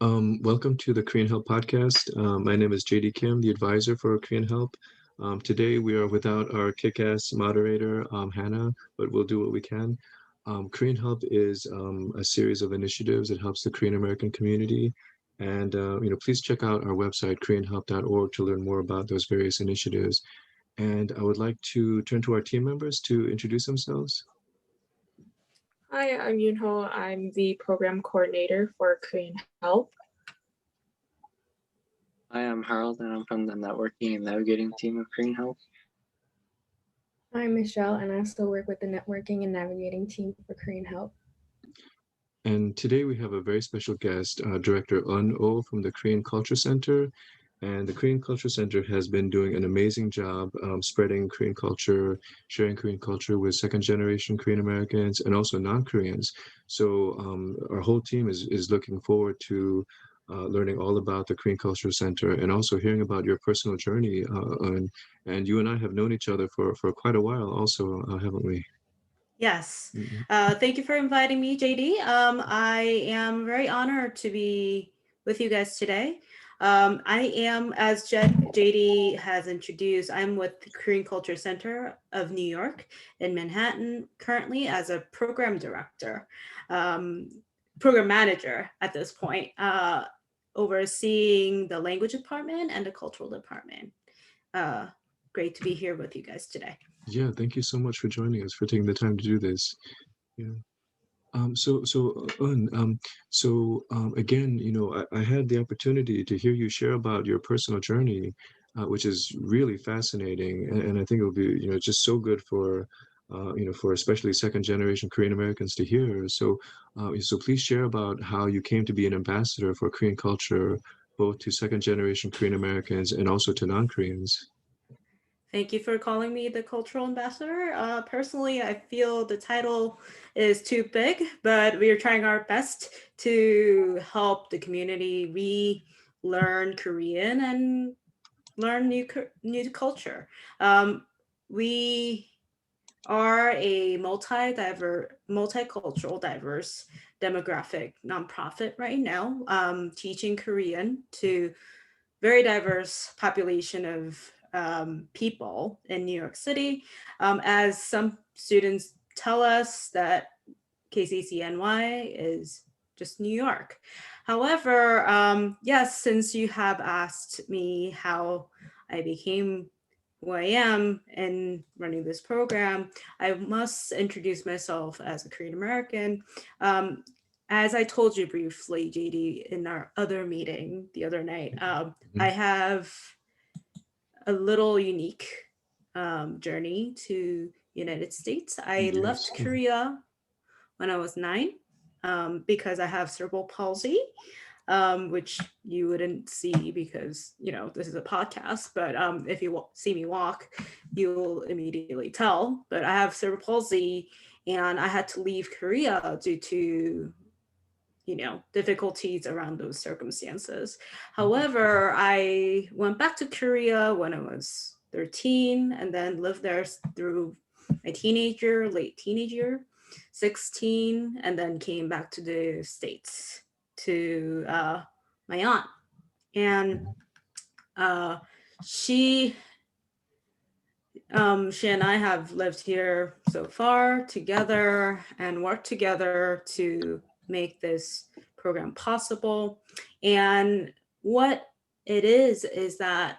Welcome to the Korean Help podcast. My name is JD Kim, the advisor for Korean Help. Today we are without our kick-ass moderator, Hannah, but we'll do what we can. Korean Help is a series of initiatives that helps the Korean American community. And please check out our website, koreanhelp.org, to learn more about those various initiatives. And I would like to turn to our team members to introduce themselves. Hi, I'm Eun Oh. I'm the program coordinator for Korean Help. Hi, I'm Harold, and I'm from the networking and navigating team of Korean Help. I'm Michelle, and I still work with the networking and navigating team for Korean Help. And today we have a very special guest, Director Eun Oh from the Korean Culture Center. And the Korean Culture Center has been doing an amazing job spreading Korean culture, sharing Korean culture with second generation Korean Americans and also non-Koreans. So our whole team is looking forward to learning all about the Korean Culture Center and also hearing about your personal journey. And you and I have known each other for quite a while also, haven't we? Yes. Mhm. Thank you for inviting me, JD. I am very honored to be with you guys today. I am, as JD has introduced, I'm with the Korean Culture Center of New York in Manhattan currently as a program director, program manager at this point, overseeing the language department and the cultural department. Great to be here with you guys today. Yeah, thank you so much for joining us, for taking the time to do this. Yeah. Again, I had the opportunity to hear you share about your personal journey, which is really fascinating, and I think it would be, just so good for, for especially second generation Korean Americans to hear. So please share about how you came to be an ambassador for Korean culture, both to second generation Korean Americans and also to non-Koreans. Thank you for calling me the cultural ambassador. Personally, I feel the title is too big, but we are trying our best to help the community relearn Korean and learn new culture. We are a multicultural, diverse demographic nonprofit right now, teaching Korean to very diverse population of people in New York City. As some students tell us that KCCNY is just New York. However, yes, since you have asked me how I became who I am in running this program, I must introduce myself as a Korean American. As I told you briefly, JD, in our other meeting the other night, I have a little unique journey to United States. I left Yes. Korea when I was 9 because I have cerebral palsy, which you wouldn't see because, this is a podcast, but if you see me walk, you'll immediately tell. But I have cerebral palsy and I had to leave Korea due to difficulties around those circumstances. However, I went back to Korea when I was 13 and then lived there through my late teenager, 16, and then came back to the States to my aunt. And she and I have lived here so far together and worked together to make this program possible. And what it is that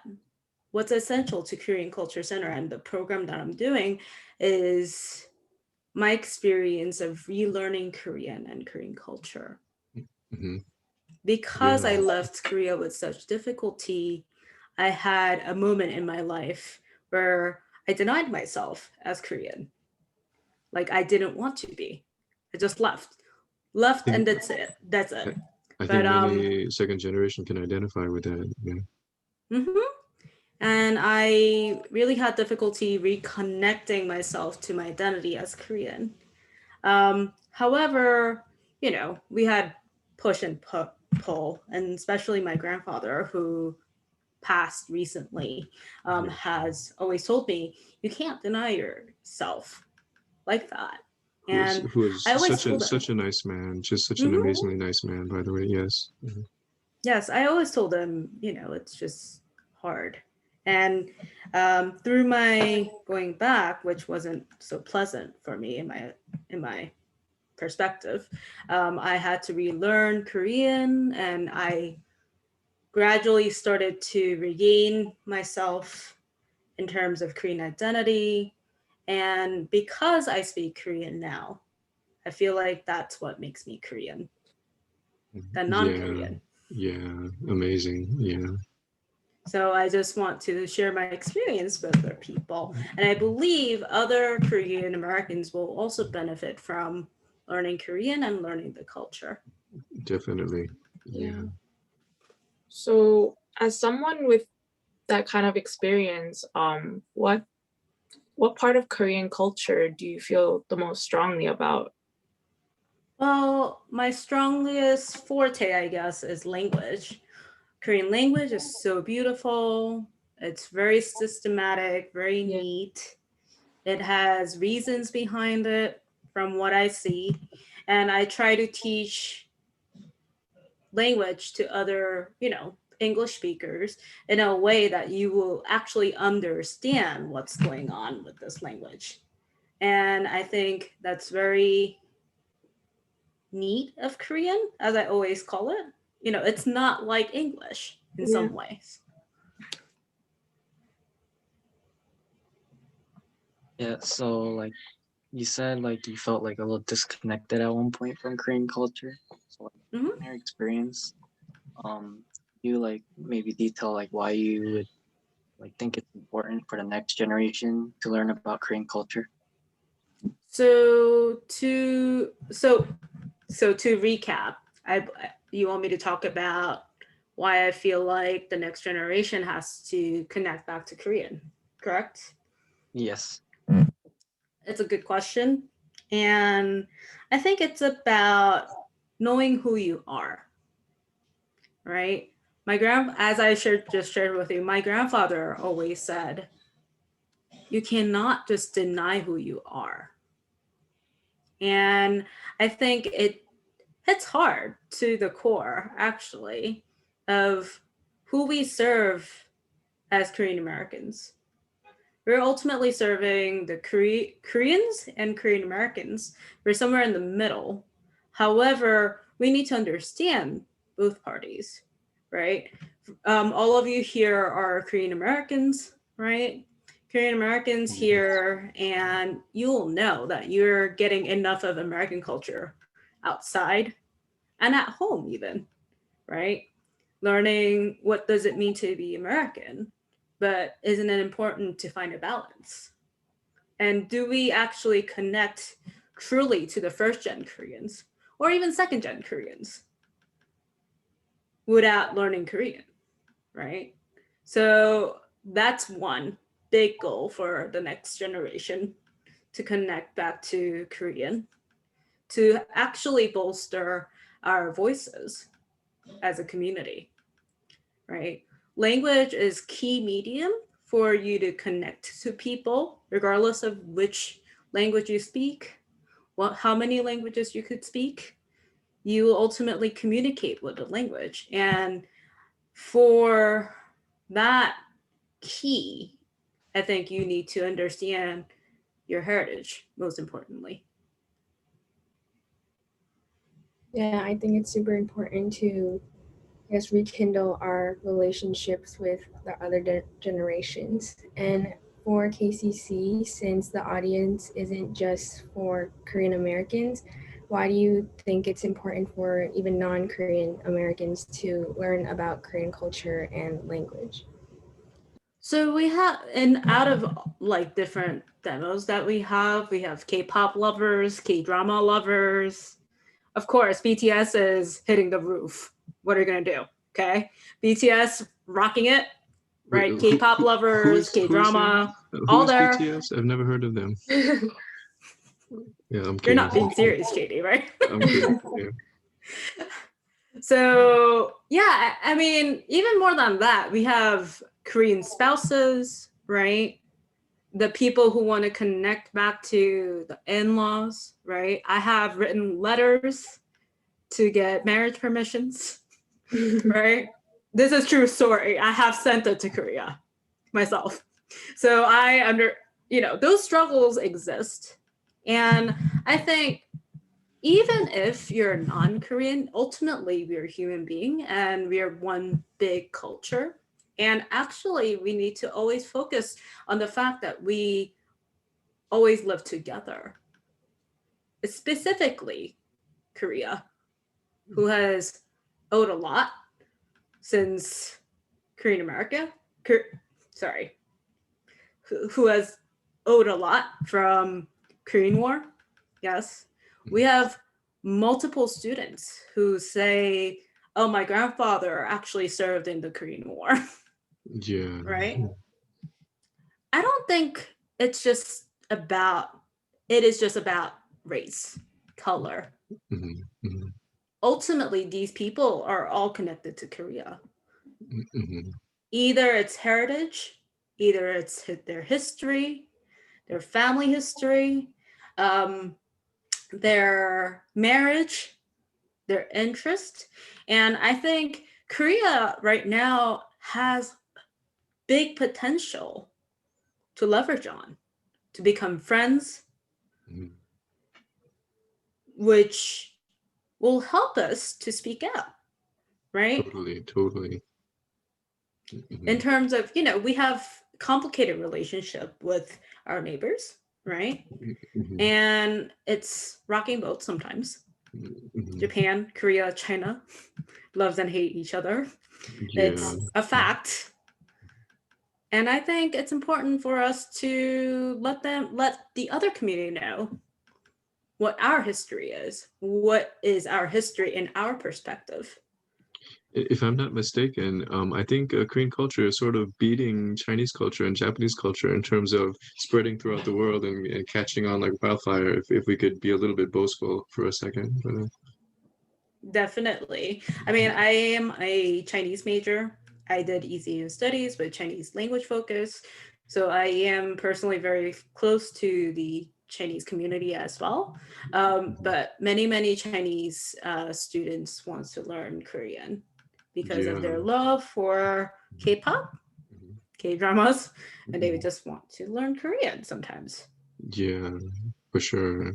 what's essential to Korean Culture Center and the program that I'm doing is my experience of relearning Korean and Korean culture. Mm-hmm. Because Yeah. I left Korea with such difficulty, I had a moment in my life where I denied myself as Korean. Like I didn't want to be. I just left, and think that's it. That's it. I, I But think many second generation can identify with that. Yeah. mhm. And I really had difficulty reconnecting myself to my identity as Korean. However, we had push and pull, and especially my grandfather, who passed recently, Yeah. has always told me, you can't deny yourself like that. Who is And who is I always such a told him, such a nice man, just such an "Mhm, amazingly nice man, by the way. Yes. Mhm. Yes, I always told them, it's just hard. And through my going back, which wasn't so pleasant for me in my perspective, I had to relearn Korean, and I gradually started to regain myself in terms of Korean identity. And because I speak Korean now, I feel like that's what makes me Korean, the Yeah, non-Korean. yeah, amazing. Yeah. So I just want to share my experience with other people. And I believe other Korean Americans will also benefit from learning Korean and learning the culture. Definitely. Yeah. Yeah. So as someone with that kind of experience, what part of Korean culture do you feel the most strongly about? Well, my strongest forte, I guess, is language. Korean language is so beautiful. It's very systematic, very Yeah. neat. It has reasons behind it from what I see. And I try to teach language to other, English speakers in a way that you will actually understand what's going on with this language. And I think that's very neat of Korean, as I always call it. It's not like English in Yeah. some ways. Yeah, so like you said, like you felt like a little disconnected at one point from Korean culture. So like Mhm. in your experience, you like maybe detail like why you would like think it's important for the next generation to learn about Korean culture. So to recap, you want me to talk about why I feel like the next generation has to connect back to Korean, correct? Yes. It's a good question. And I think it's about knowing who you are, right? As I just shared with you, my grandfather always said, you cannot just deny who you are. And I think it hits hard to the core, actually, of who we serve as Korean Americans. We're ultimately serving the Koreans and Korean Americans. We're somewhere in the middle. However, we need to understand both parties, right? All of you here are Korean Americans, right? Korean Americans here, and you'll know that you're getting enough of American culture outside and at home even, right? Learning what does it mean to be American, but isn't it important to find a balance? And do we actually connect truly to the first gen Koreans or even second gen Koreans without learning Korean, right? So that's one big goal for the next generation, to connect back to Korean, to actually bolster our voices as a community, right? Language is key medium for you to connect to people, regardless of which language you speak, how many languages you could speak. You will ultimately communicate with the language. And for that key, I think you need to understand your heritage, most importantly. Yeah, I think it's super important to, I guess, rekindle our relationships with the other generations. And for KCC, since the audience isn't just for Korean Americans, why do you think it's important for even non-Korean Americans to learn about Korean culture and language? So we have, and out of like different demos that we have K-pop lovers, K-drama lovers. Of course, BTS is hitting the roof. What are you gonna do? Okay, BTS rocking it, Wait, right? K-pop lovers, who is there? K-drama, Who all is there. BTS? I've never heard of them. Yeah, I'm You're kidding. not being serious, Katie, right? I'm kidding. Yeah. So yeah, I mean, even more than that, we have Korean spouses, right? The people who want to connect back to the in-laws, right? I have written letters to get marriage permissions, right? This is true story. I have sent it to Korea myself. So those struggles exist. And I think even if you're non-Korean, ultimately we're a human being and we're one big culture. And actually we need to always focus on the fact that we always live together. Specifically Korea, who has owed a lot since Korean America, who has owed a lot from Korean War. Yes, we have multiple students who say, oh, my grandfather actually served in the Korean War. Yeah. Right? I don't think it is just about race, color. Mhm, mhm, Ultimately, these people are all connected to Korea. mhm. Either it's heritage, either it's their history, their family history, um, their marriage, their interest. And I think Korea right now has big potential to leverage on, to become friends, Mhm. which will help us to speak out, right? Totally, totally. In Mhm, terms of, we have complicated relationship with our neighbors, right? mhm, And it's rocking boat sometimes. mhm. Japan, Korea, China loves and hate each other. Yeah. It's a fact. And I think it's important for us to let the other community know what our history is, what is our history in our perspective. If I'm not mistaken, I think Korean culture is sort of beating Chinese culture and Japanese culture in terms of spreading throughout the world and catching on like wildfire. If we could be a little bit boastful for a second. Definitely. I mean, I am a Chinese major. I did ECU studies with Chinese language focus. So I am personally very close to the Chinese community as well. But many Chinese students want to learn Korean because of Yeah. their love for K-pop, Mhm. K-dramas, and they Mhm. would just want to learn Korean sometimes. Yeah, for sure.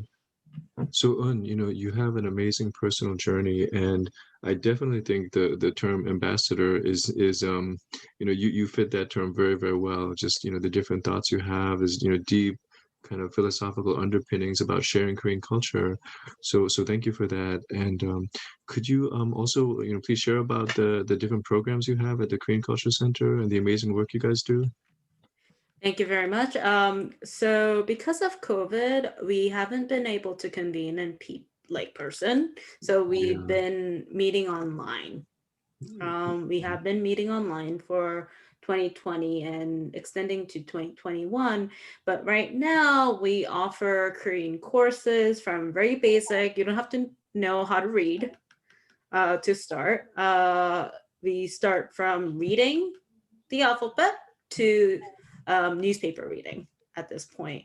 So, you have an amazing personal journey, and I definitely think the term ambassador is you fit that term very, very well. Just, the different thoughts you have is, deep kind of philosophical underpinnings about sharing Korean culture. So thank you for that. And could you also, please share about the different programs you have at the Korean Culture Center and the amazing work you guys do? Thank you very much. So because of COVID, we haven't been able to convene in person. So we've Yeah. been meeting online. We have been meeting online for 2020 and extending to 2021. But right now we offer Korean courses from very basic. You don't have to know how to read to start. We start from reading the alphabet to newspaper reading at this point.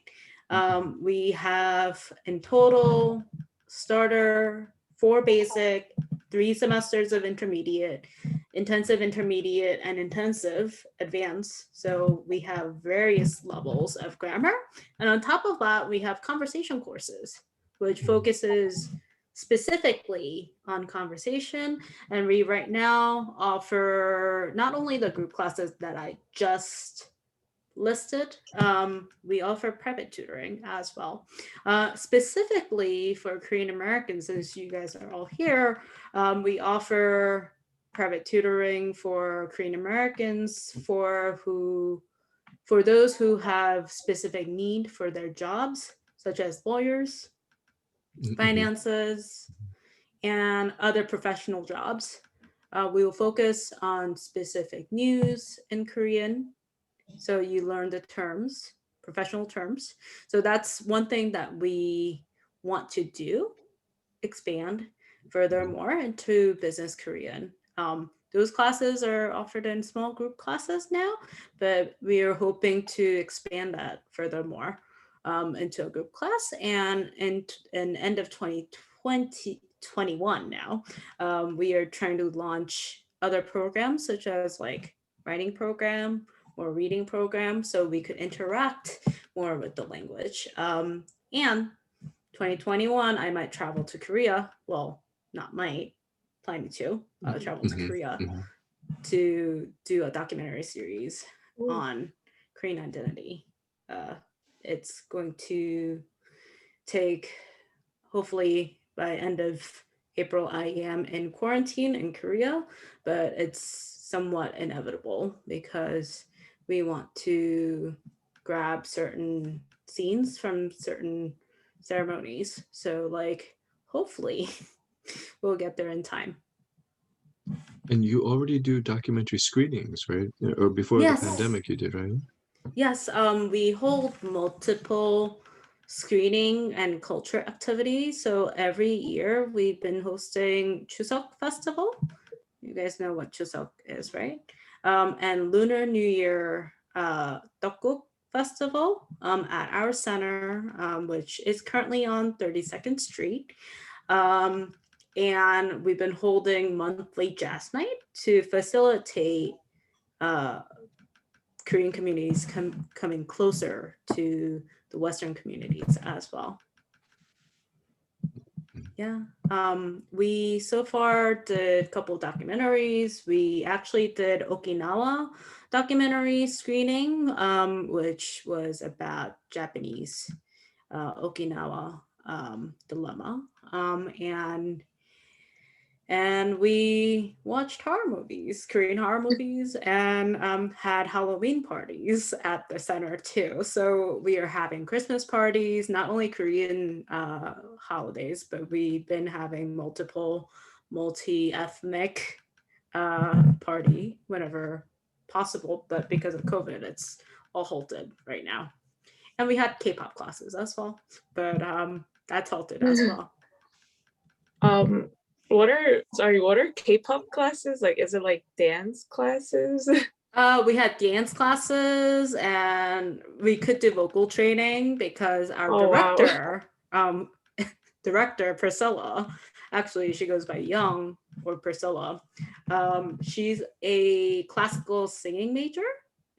We have in total starter, 4 basic, 3 semesters of intermediate, intensive intermediate, and intensive advanced. So we have various levels of grammar. And on top of that, we have conversation courses, which focuses specifically on conversation. And we right now offer not only the group classes that I just listed, we offer private tutoring as well. Specifically for Korean Americans, since you guys are all here, we offer private tutoring for Korean Americans for those who have specific need for their jobs, such as lawyers, Mhm. finances, and other professional jobs. We will focus on specific news in Korean. So you learn the terms, professional terms. So that's one thing that we want to do, expand furthermore into business Korean. Those classes are offered in small group classes now, but we are hoping to expand that furthermore into a group class. And in end of 2020, 2021 now. We are trying to launch other programs such as like writing program or reading program so we could interact more with the language. And 2021, I might travel to Korea. Well, not might, planning to travel to Korea to do a documentary series on Korean identity. It's going to take, hopefully by end of April, I am in quarantine in Korea, but it's somewhat inevitable because we want to grab certain scenes from certain ceremonies. So like, hopefully we'll get there in time. And you already do documentary screenings, right? Or before Yes. the pandemic you did, right? Yes, we hold multiple screening and culture activities. So every year we've been hosting Chuseok Festival. You guys know what Chuseok is, right? And Lunar New Year Tteokguk Festival at our center, which is currently on 32nd Street. And we've been holding monthly jazz night to facilitate Korean communities coming closer to the Western communities as well. Yeah, we so far did a couple of documentaries. We actually did Okinawa documentary screening, which was about Japanese Okinawa dilemma. And we watched horror movies, Korean horror movies, and had Halloween parties at the center too. So we are having Christmas parties, not only Korean holidays, but we've been having multiple multi-ethnic party whenever possible. But because of COVID, it's all halted right now. And we had K-pop classes as well, but that's halted as well. What are K-pop classes? Like, is it like dance classes? We had dance classes and we could do vocal training because our director, director Priscilla, actually she goes by Young or Priscilla. She's a classical singing major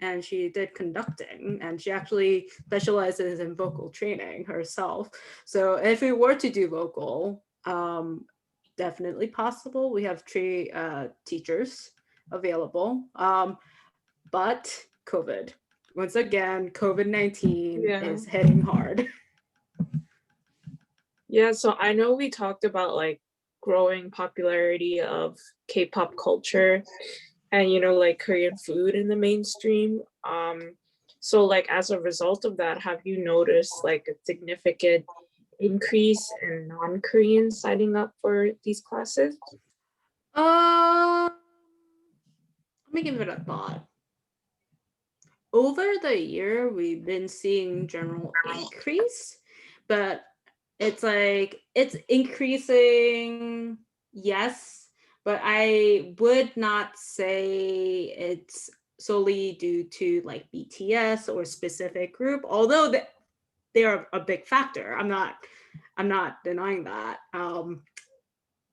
and she did conducting and she actually specializes in vocal training herself. So if we were to do vocal, definitely possible. We have 3 teachers available, but COVID, once again, COVID-19 is hitting hard. Yeah, so I know we talked about like growing popularity of K-pop culture and, you know, like Korean food in the mainstream. So like as a result of that, have you noticed like a significant increase in non-Koreans signing up for these classes? Let me give it a thought. Over the year, we've been seeing general increase, but it's like it's increasing, yes, but I would not say it's solely due to like BTS or specific group, although they are a big factor. I'm not denying that.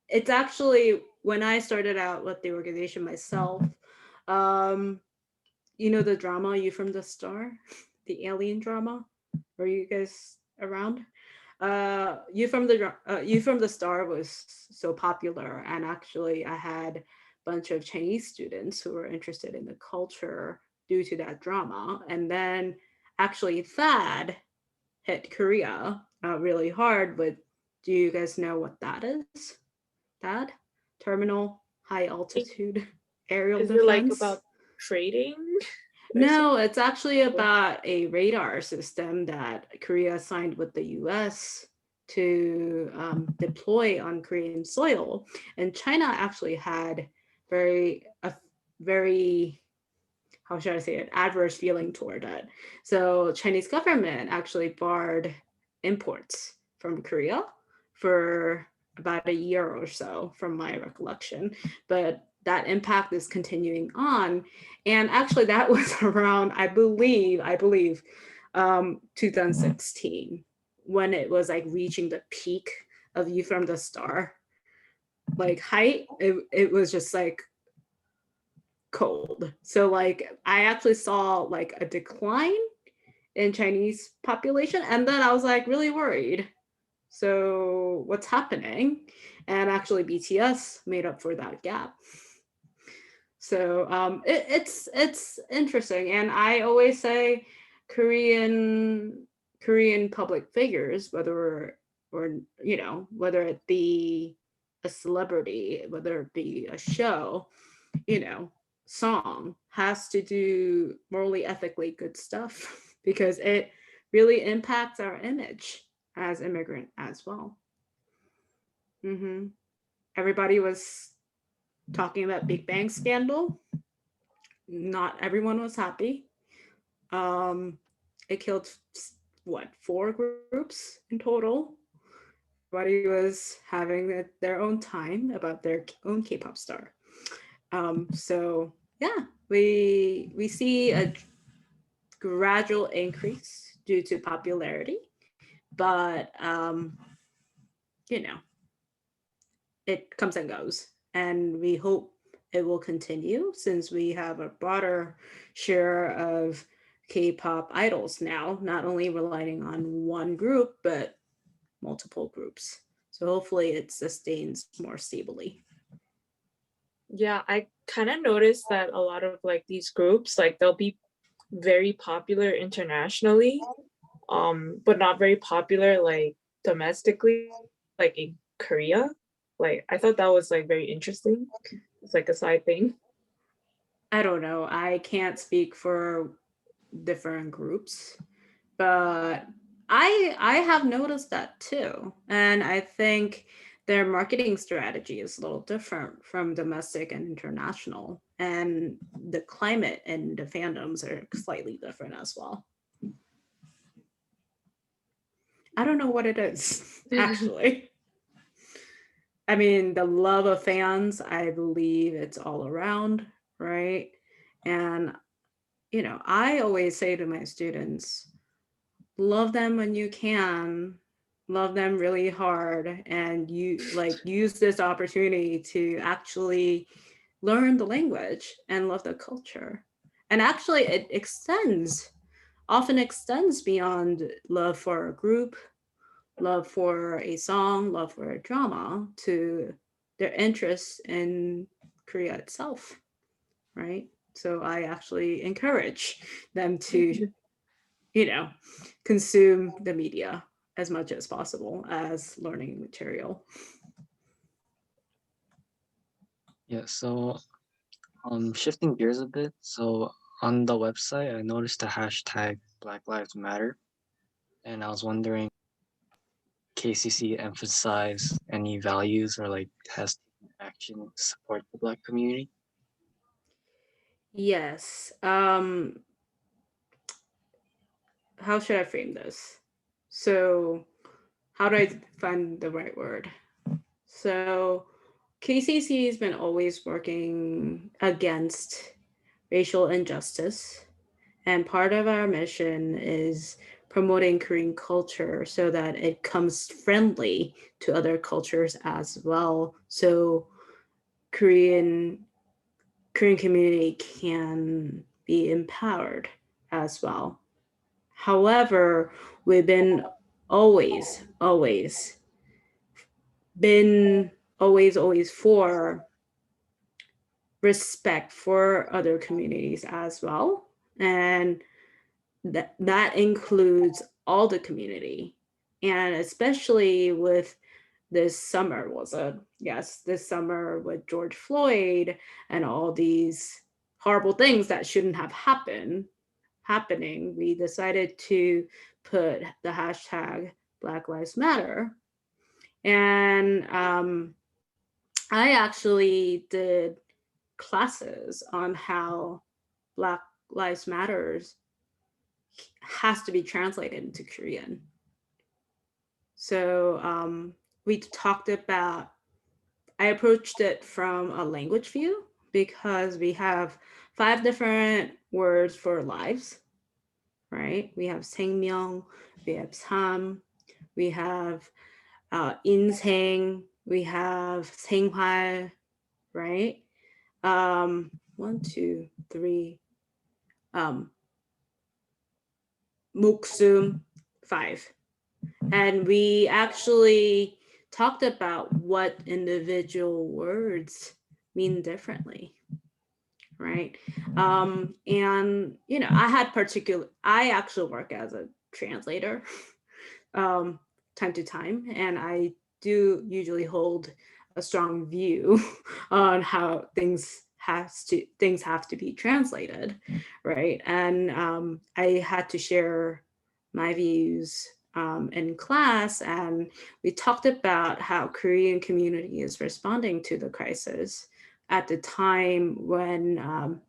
It's actually when I started out with the organization myself, you know the drama You From the Star, the alien drama. Were you guys around? You From the Star was so popular, and actually I had a bunch of Chinese students who were interested in the culture due to that drama. And then actually THAAD hit Korea really hard. But do you guys know what that is? THAAD, Terminal High Altitude Aerial Is Defense. it like about trading? No, it's actually about a radar system that Korea signed with the US to deploy on Korean soil. And China actually had a very, how should I say it, adverse feeling toward it. So Chinese government actually barred imports from Korea for about a year or so from my recollection. But that impact is continuing on. And actually that was around, I believe, 2016 when it was like reaching the peak of You From the Star. like height, it was just like cold. So like I actually saw like a decline in Chinese population, and then I was like really worried. So what's happening? And actually BTS made up for that gap. So it's interesting, and I always say Korean public figures, whether or you know, whether it be a celebrity, whether it be a show, you know, song, has to do morally, ethically good stuff because it really impacts our image as immigrant as well. Mm-hmm. Everybody was talking about Big Bang scandal. Not everyone was happy. It killed what, 4 groups in total. Everybody was having their own time about their own K-pop star. So yeah, we see a gradual increase due to popularity, but you know, it comes and goes, and we hope it will continue since we have a broader share of K-pop idols now, not only relying on one group, but multiple groups. So hopefully it sustains more stably. Yeah, I kind of noticed that a lot of like these groups, like they'll be very popular internationally, but not very popular like domestically, like in Korea. Like I thought that was like very interesting. It's like a side thing. I don't know. I can't speak for different groups, but I have noticed that too. And I think their marketing strategy is a little different from domestic and international. And the climate and the fandoms are slightly different as well. I don't know what it is, actually. I mean, the love of fans, I believe it's all around, right? And, you know, I always say to my students, love them when you can, love them really hard, and you like use this opportunity to actually learn the language and love the culture. And actually it often extends beyond love for a group, love for a song, love for a drama, to their interest in Korea itself, right? So I actually encourage them to, you know, consume the media as much as possible as learning material. Yeah, so shifting gears a bit. So on the website, I noticed the hashtag Black Lives Matter, and I was wondering, KCC emphasize any values or like has taken action to support the Black community? Yes. How should I frame this? So, how do I find the right word? So, KCC has been always working against racial injustice. And part of our mission is promoting Korean culture so that it comes friendly to other cultures as well. So Korean community can be empowered as well. However, we've been always been always for respect for other communities as well. And that includes all the community. And especially with this summer, was it? Yes, this summer with George Floyd and all these horrible things that shouldn't have happening, we decided to put the hashtag Black Lives Matter. And I actually did classes on how Black Lives Matters has to be translated into Korean. So we talked about, I approached it from a language view because we have 5 different words for lives, right? We have 생명, we have 삶, we have 인생, We have 생활, right? 1, 2, 3. 목숨, 5. And we actually talked about what individual words mean differently, right? And I actually work as a translator time to time, and I do usually hold a strong view on how things have to be translated, right? And I had to share my views in class, and we talked about how Korean community is responding to the crisis at the time when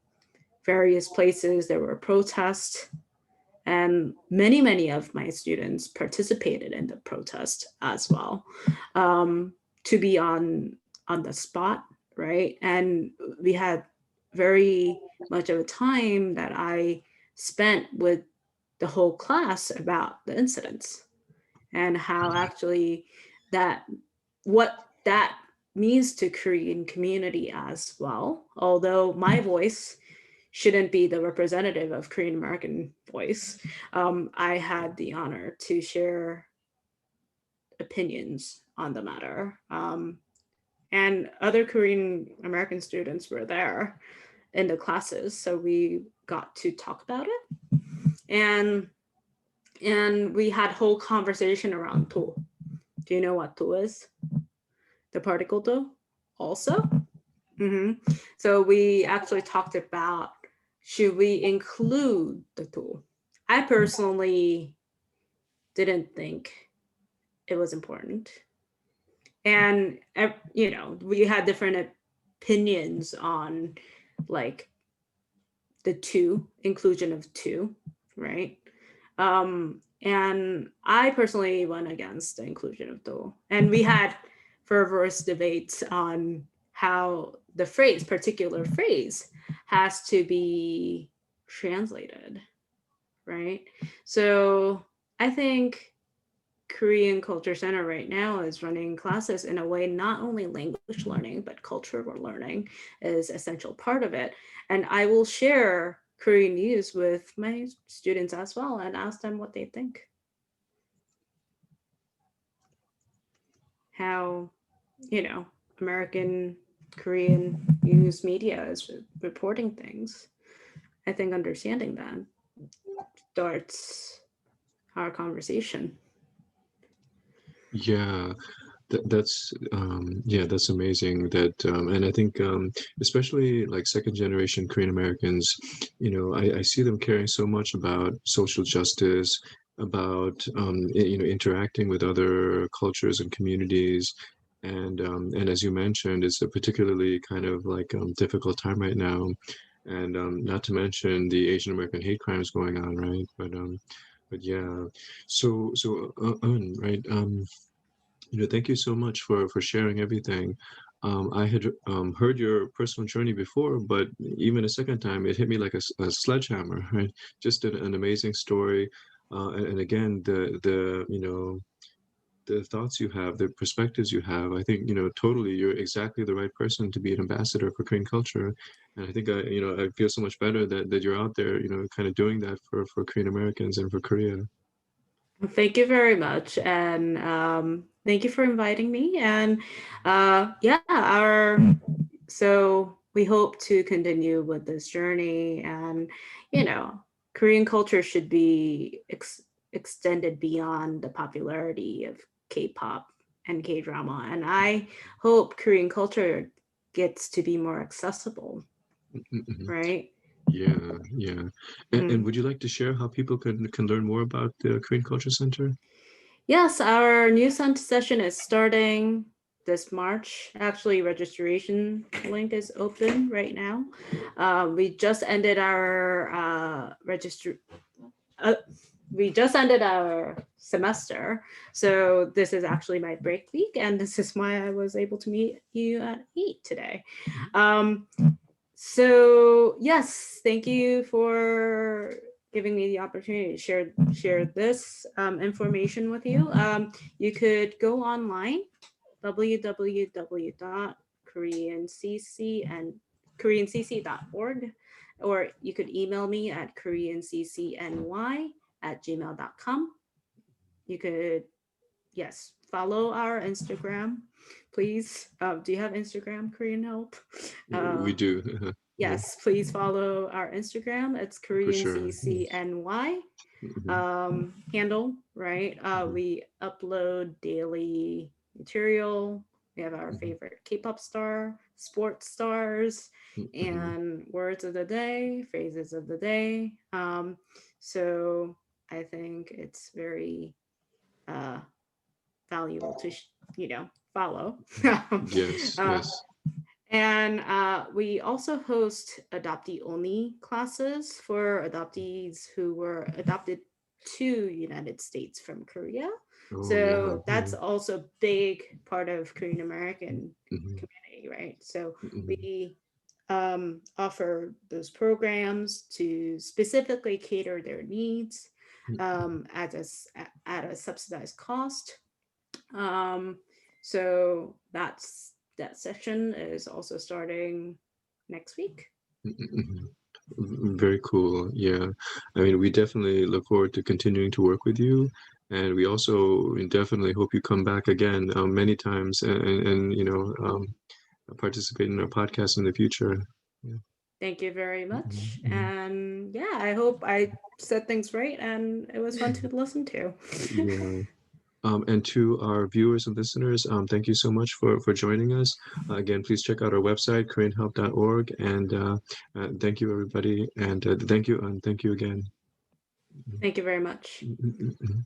various places there were protests, and many of my students participated in the protest as well, to be on the spot, right? And we had very much of a time that I spent with the whole class about the incidents and how actually what that means to Korean community as well. Although my voice shouldn't be the representative of Korean American voice, I had the honor to share opinions on the matter. And other Korean American students were there in the classes, so we got to talk about it. And we had whole conversation around to. Do you know what to is? The particle to also? So we actually talked about, should we include the tool? I personally didn't think it was important. And, we had different opinions on like the inclusion of two, right? And I personally went against the inclusion of tool. And we had fervorous debates on how the particular phrase has to be translated, right? So I think Korean Culture Center right now is running classes in a way, not only language learning, but cultural learning is essential part of it. And I will share Korean news with my students as well and ask them what they think. How, American Korean news media is reporting things. I think understanding that starts our conversation. Yeah, that's that's amazing. And I think especially like second generation Korean Americans, I see them caring so much about social justice, about interacting with other cultures and communities. And as you mentioned, it's a particularly kind of like difficult time right now, and not to mention the Asian American hate crimes going on, right? But yeah, right. Thank you so much for sharing everything. I had heard your personal journey before, but even a second time, it hit me like a sledgehammer, right? Just an amazing story. And again, the thoughts you have, the perspectives you have, I think, totally, you're exactly the right person to be an ambassador for Korean culture. And I think I feel so much better that you're out there, kind of doing that for Korean Americans and for Korea. Thank you very much, and thank you for inviting me. And so we hope to continue with this journey, and Korean culture should be extended beyond the popularity of K-pop and K-drama, and I hope Korean culture gets to be more accessible, right? Yeah, yeah. And would you like to share how people can learn more about the Korean Culture Center? Yes, our new session is starting this March. Actually, registration link is open right now. We just ended our we just ended our semester, so this is actually my break week, and this is why I was able to meet you at 8 today. So yes, thank you for giving me the opportunity to share this information with you. You could go online, www.koreancc.org, or you could email me at koreanccny@gmail.com. You could, yes, follow our Instagram, please. Do you have Instagram, Korean Help? We do. Yeah, Yes, please follow our Instagram. It's for sure. KoreanCCNY handle, right? We upload daily material. We have our favorite K-pop star, sports stars, and words of the day, phrases of the day. So I think it's very valuable to follow. Yes, yes. And we also host adoptee only classes for adoptees who were adopted to United States from Korea. Oh, So yeah. that's also a big part of Korean American Mhm, community, right? So mhm, we offer those programs to specifically cater their needs at a subsidized cost. So that session is also starting next week. mhm. Very cool. Yeah. I mean, we definitely look forward to continuing to work with you. And we also definitely hope you come back again many times and participate in our podcast in the future. Yeah. Thank you very Mhm, much. mhm. And yeah, I hope I said things right and it was fun to listen to. Yeah. And to our viewers and listeners, thank you so much for joining us. Again, please check out our website, koreanhelp.org. And thank you, everybody. And thank you again. Thank you very much. Mhm, mhm, mhm.